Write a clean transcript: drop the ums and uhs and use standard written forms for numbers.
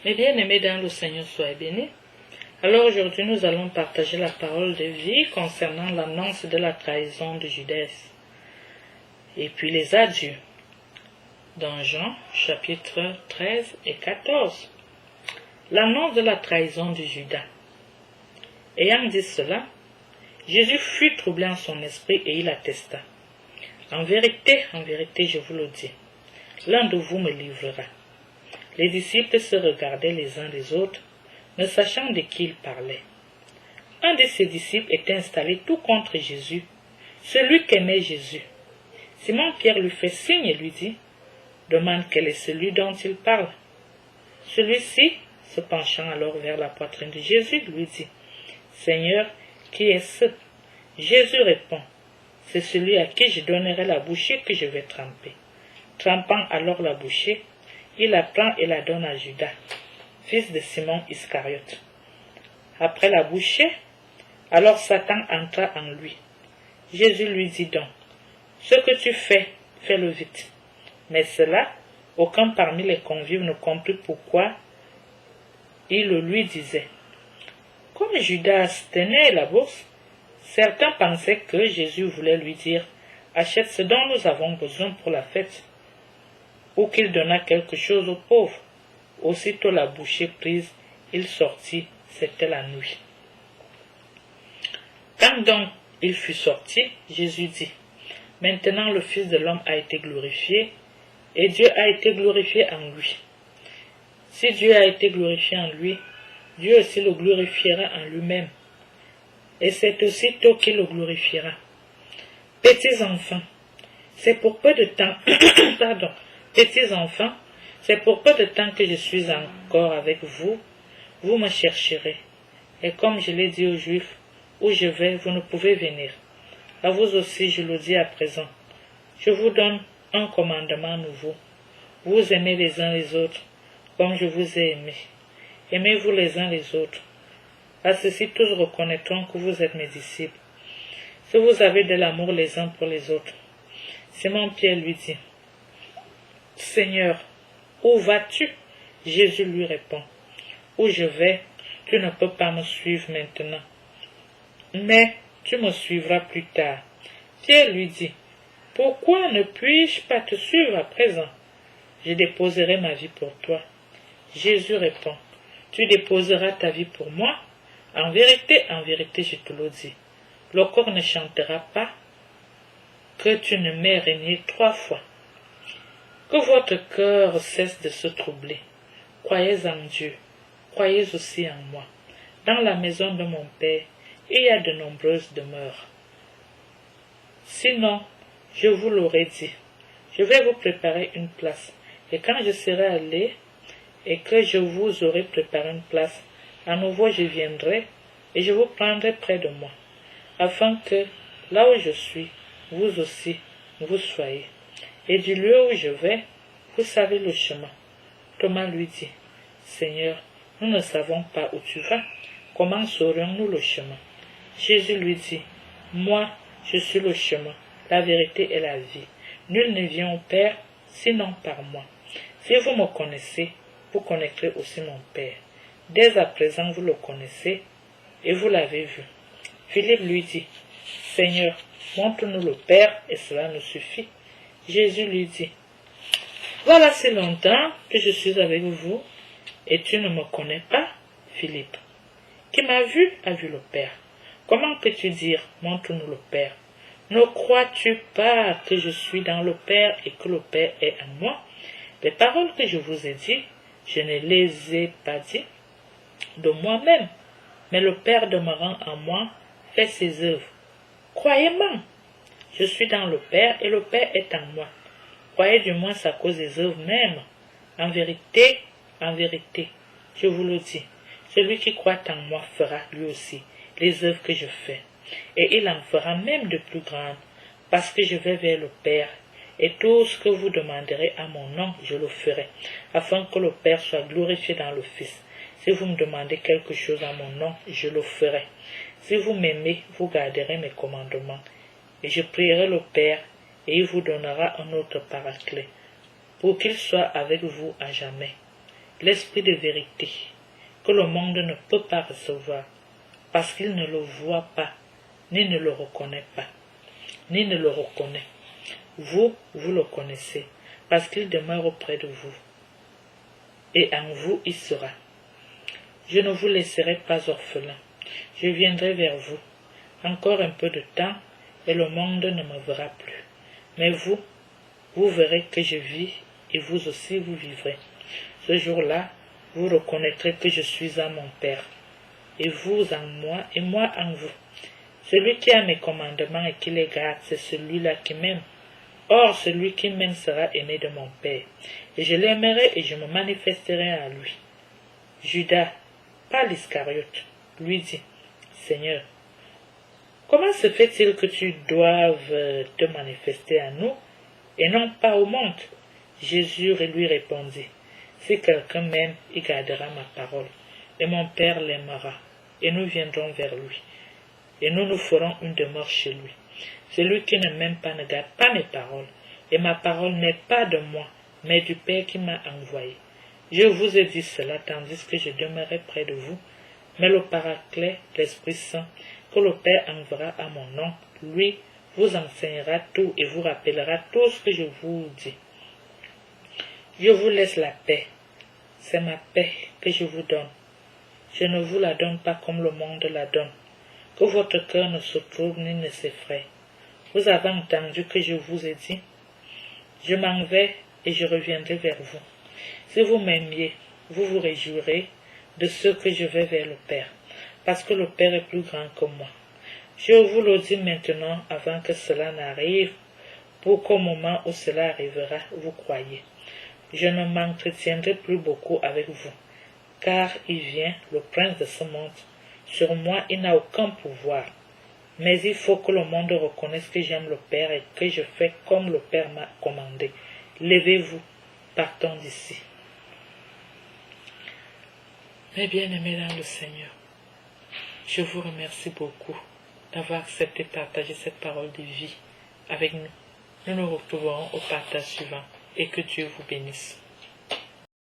Mes bien-aimés dans le Seigneur, soyez bénis. Alors aujourd'hui, nous allons partager la parole de vie concernant l'annonce de la trahison de Judas et puis les adieux. Dans Jean, chapitre 13 et 14. L'annonce de la trahison de Judas. Ayant dit cela, Jésus fut troublé en son esprit et il attesta. En vérité, je vous le dis, l'un de vous me livrera. Les disciples se regardaient les uns les autres, ne sachant de qui ils parlaient. Un de ses disciples était installé tout contre Jésus, celui qu'aimait Jésus. Simon-Pierre lui fait signe et lui dit, « Demande quel est celui dont il parle. » Celui-ci, se penchant alors vers la poitrine de Jésus, lui dit, « Seigneur, qui est-ce » Jésus répond, « C'est celui à qui je donnerai la bouchée que je vais tremper. » Trempant alors la bouchée, il la prend et la donne à Judas, fils de Simon Iscariote. Après la bouchée, alors Satan entra en lui. Jésus lui dit donc, « Ce que tu fais, fais-le vite. » Mais cela, aucun parmi les convives ne comprit pourquoi il le lui disait. Comme Judas tenait la bourse, certains pensaient que Jésus voulait lui dire, « Achète ce dont nous avons besoin pour la fête. » ou qu'il donna quelque chose aux pauvres. Aussitôt la bouchée prise, il sortit, c'était la nuit. Quand donc il fut sorti, Jésus dit, « Maintenant le Fils de l'homme a été glorifié, et Dieu a été glorifié en lui. Si Dieu a été glorifié en lui, Dieu aussi le glorifiera en lui-même, et c'est aussitôt qu'il le glorifiera. Petits enfants, c'est pour peu de temps, Petits enfants, c'est pour peu de temps que je suis encore avec vous, vous me chercherez. Et comme je l'ai dit aux Juifs, où je vais, vous ne pouvez venir. À vous aussi, je le dis à présent. Je vous donne un commandement nouveau. Vous aimez les uns les autres, comme je vous ai aimés. Aimez-vous les uns les autres. À ceci, tous reconnaîtront que vous êtes mes disciples, si vous avez de l'amour les uns pour les autres. Simon-Pierre lui dit, « Seigneur, où vas-tu » Jésus lui répond, « Où je vais, tu ne peux pas me suivre maintenant, mais tu me suivras plus tard. » Pierre lui dit, « Pourquoi ne puis-je pas te suivre à présent? Je déposerai ma vie pour toi. » Jésus répond, « Tu déposeras ta vie pour moi? En vérité, je te le dis, le corps ne chantera pas que tu ne m'aies renié 3 fois. Que votre cœur cesse de se troubler. Croyez en Dieu, croyez aussi en moi. Dans la maison de mon Père, il y a de nombreuses demeures. Sinon, je vous l'aurais dit, je vais vous préparer une place. Et quand je serai allé et que je vous aurai préparé une place, à nouveau je viendrai et je vous prendrai près de moi, afin que, là où je suis, vous aussi, vous soyez. Et du lieu où je vais, vous savez le chemin. » Thomas lui dit, « Seigneur, nous ne savons pas où tu vas. Comment saurions-nous le chemin ?» Jésus lui dit, « Moi, je suis le chemin, la vérité et la vie. Nul ne vient au Père, sinon par moi. Si vous me connaissez, vous connaîtrez aussi mon Père. Dès à présent, vous le connaissez et vous l'avez vu. » Philippe lui dit, « Seigneur, montre-nous le Père et cela nous suffit. » Jésus lui dit, « Voilà si longtemps que je suis avec vous, et tu ne me connais pas, Philippe. Qui m'a vu a vu le Père. Comment peux-tu dire, montre-nous le Père? Ne crois-tu pas que je suis dans le Père et que le Père est en moi? Les paroles que je vous ai dites, je ne les ai pas dites de moi-même, mais le Père demeurant en moi fait ses œuvres. Croyez-moi. Je suis dans le Père et le Père est en moi. Croyez du moins à cause des œuvres mêmes. En vérité, je vous le dis, celui qui croit en moi fera lui aussi les œuvres que je fais. Et il en fera même de plus grandes, parce que je vais vers le Père. Et tout ce que vous demanderez à mon nom, je le ferai, afin que le Père soit glorifié dans le Fils. Si vous me demandez quelque chose à mon nom, je le ferai. Si vous m'aimez, vous garderez mes commandements. Et je prierai le Père, et il vous donnera un autre paraclet, pour qu'il soit avec vous à jamais. l'esprit de vérité, que le monde ne peut pas recevoir, parce qu'il ne le voit pas, ni ne le reconnaît pas, ni ne le reconnaît. Vous, vous le connaissez, parce qu'il demeure auprès de vous, et en vous il sera. Je ne vous laisserai pas orphelin, je viendrai vers vous. Encore un peu de temps, et le monde ne me verra plus. Mais vous, vous verrez que je vis, et vous aussi vous vivrez. Ce jour-là, vous reconnaîtrez que je suis en mon Père, et vous en moi, et moi en vous. Celui qui a mes commandements et qui les garde, c'est celui-là qui m'aime. Or, celui qui m'aime sera aimé de mon Père, et je l'aimerai et je me manifesterai à lui. Judas, pas l'Iscariote, lui dit, Seigneur, comment se fait-il que tu doives te manifester à nous, et non pas au monde? Jésus lui répondit, si quelqu'un m'aime, il gardera ma parole, et mon Père l'aimera, et nous viendrons vers lui, et nous nous ferons une demeure chez lui. Celui qui ne m'aime pas ne garde pas mes paroles, et ma parole n'est pas de moi, mais du Père qui m'a envoyé. Je vous ai dit cela tandis que je demeurais près de vous, mais le Paraclet, l'Esprit Saint, que le Père enverra à mon nom, lui vous enseignera tout et vous rappellera tout ce que je vous dis. Je vous laisse la paix, c'est ma paix que je vous donne. Je ne vous la donne pas comme le monde la donne. Que votre cœur ne se trouble ni ne s'effraie. Vous avez entendu que je vous ai dit, je m'en vais et je reviendrai vers vous. Si vous m'aimiez, vous vous réjouirez de ce que je vais vers le Père, parce que le Père est plus grand que moi. Je vous le dis maintenant avant que cela n'arrive, pour qu'au moment où cela arrivera, vous croyez. Je ne m'entretiendrai plus beaucoup avec vous, car il vient, le prince de ce monde. Sur moi, il n'a aucun pouvoir. Mais il faut que le monde reconnaisse que j'aime le Père et que je fais comme le Père m'a commandé. Levez-vous, partons d'ici. Mes bien-aimés dans le Seigneur, je vous remercie beaucoup d'avoir accepté de partager cette parole de vie avec nous. Nous nous retrouverons au partage suivant et que Dieu vous bénisse.